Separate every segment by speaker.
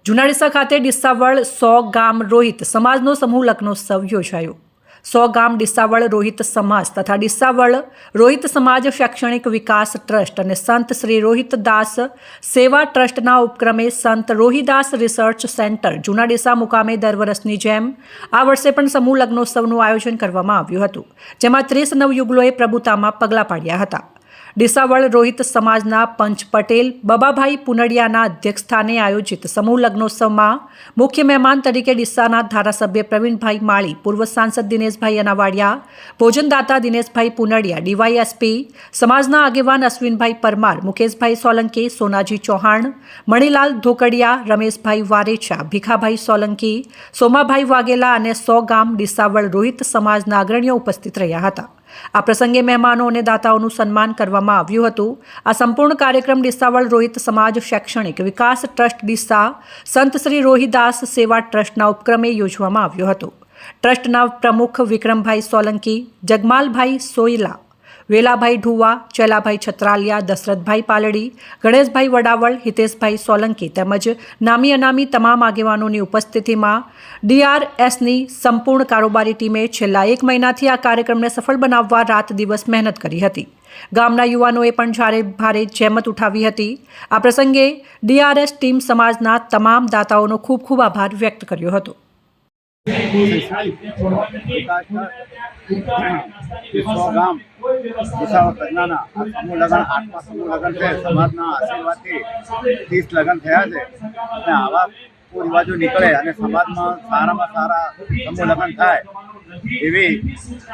Speaker 1: જૂના ડીસા ખાતે ડીસાવળ 100 ગામ રોહિત સમાજનો સમૂહ લગ્નોત્સવ યોજાયો। 100 ગામ ડીસાવળ રોહિત સમાજ તથા ડીસાવળ રોહિત સમાજ શૈક્ષણિક વિકાસ ટ્રસ્ટ અને સંત શ્રી રોહિતદાસ સેવા ટ્રસ્ટના ઉપક્રમે સંત રોહિદાસ રિસર્ચ સેન્ટર જૂના ડીસા મુકામે દર વર્ષની જેમ આ વર્ષે પણ સમૂહ લગ્નોત્સવનું આયોજન કરવામાં આવ્યું હતું, જેમાં 30 નવયુગલોએ પ્રભુતામાં પગલાં પાડ્યા હતા। ડીસાવળ રોહિત સમાજના પંચ પટેલ બબાભાઈ પુનડિયાના અધ્યક્ષસ્થાને આયોજિત સમૂહ લગ્નોત્સવમાં મુખ્ય મહેમાન તરીકે ડીસાના ધારાસભ્ય પ્રવીણભાઈ માળી, પૂર્વ સાંસદ દિનેશભાઈ અનાવાડિયા, ભોજનદાતા દિનેશભાઈ પુનડિયા, ડીવાયએસપી સમાજના આગેવાન અશ્વિનભાઈ પરમાર, મુકેશભાઈ સોલંકી, સોનાજી ચૌહાણ, મણીલાલ ધોકડિયા, રમેશભાઈ વારેચા, ભીખાભાઈ સોલંકી, સોમાભાઈ વાઘેલા અને 100 ગામ ડીસાવળ રોહિત સમાજના અગ્રણીઓ ઉપસ્થિત રહ્યા હતા। આ પ્રસંગે મહેમાનો અને દાતાઓનું સન્માન કરવામાં આવ્યું હતું। આ સંપૂર્ણ કાર્યક્રમ ડીસાવળ રોહિત સમાજ શૈક્ષણિક વિકાસ ટ્રસ્ટ ડીસા સંત શ્રી રોહિદાસ સેવા ટ્રસ્ટના ઉપક્રમે યોજવામાં આવ્યો હતો। ટ્રસ્ટના પ્રમુખ વિક્રમભાઈ સોલંકી, જગમાલભાઈ સોયલા, વેલાભાઈ ઢુવા, ચેલાભાઈ છત્રાલિયા, દશરથભાઈ પાલડી, ગણેશભાઈ વડાવળ, હિતેશભાઈ સોલંકી તેમજ નામી અનામી તમામ આગેવાનોની ઉપસ્થિતિમાં DRSની સંપૂર્ણ કારોબારી ટીમે છેલ્લા 1 મહિનાથી આ કાર્યક્રમને સફળ બનાવવા રાત દિવસ મહેનત કરી હતી। ગામના યુવાનોએ પણ ભારે જહેમત ઉઠાવી હતી। આ પ્રસંગે DRS ટીમ સમાજના તમામ દાતાઓનો ખૂબ ખૂબ આભાર વ્યક્ત કર્યો હતો।
Speaker 2: समूह लगन 8वां समूह लगन है। समाजना आशीर्वादथी 30 लगन थया छे અને આવા રિવાજો નીકળે અને સમાજમાં સારામાં સારા સમૂહ લગ્ન થાય એવી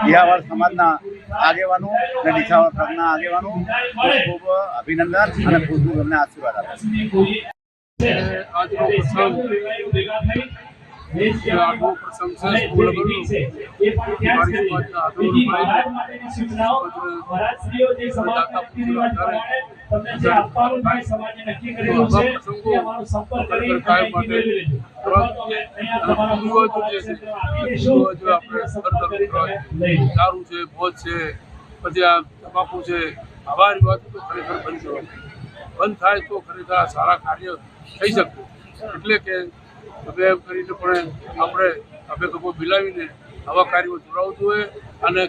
Speaker 2: દિયાવળ સમાજના આગેવાનો અને ડીસાવળ પ્રજ્ઞા આગેવાનો ખૂબ ખૂબ અભિનંદન અને ખૂબ ખૂબ એમને આશીર્વાદ આપે છે।
Speaker 3: આજનો પ્રસંગ છે સમૂહ લગ્નનો। મારી સમાજના દારૂ છે, ભોજ છે, પછી આ તમાકુ છે, આવા રિવાજો તો ખરેખર બંધ થાય તો ખરેખર આ સારા કાર્ય થઈ શકે। એટલે કે હવે એમ કરીને પણ આપણે અભેગમો મિલાવીને આવા કાર્યમાં જોડાવવું જોઈએ અને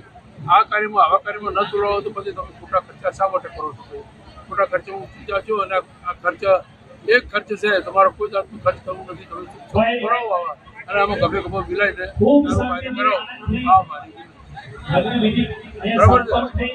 Speaker 3: આવા કાર્યમાં ન જોડાવો તો પછી તમે ખોટા ખર્ચા શા માટે કરો છો? ખોટા ખર્ચામાં ઉઠી જાઓ અને આ ખર્ચ એક ખર્ચ છે, તમારો કોઈ જાતનું ખર્ચ કરવું નથી, તમે જોડાવો આવા અને આમાં અભેગમો મિલાવીને કાર્ય કરો। આ મારી બરાબર છે।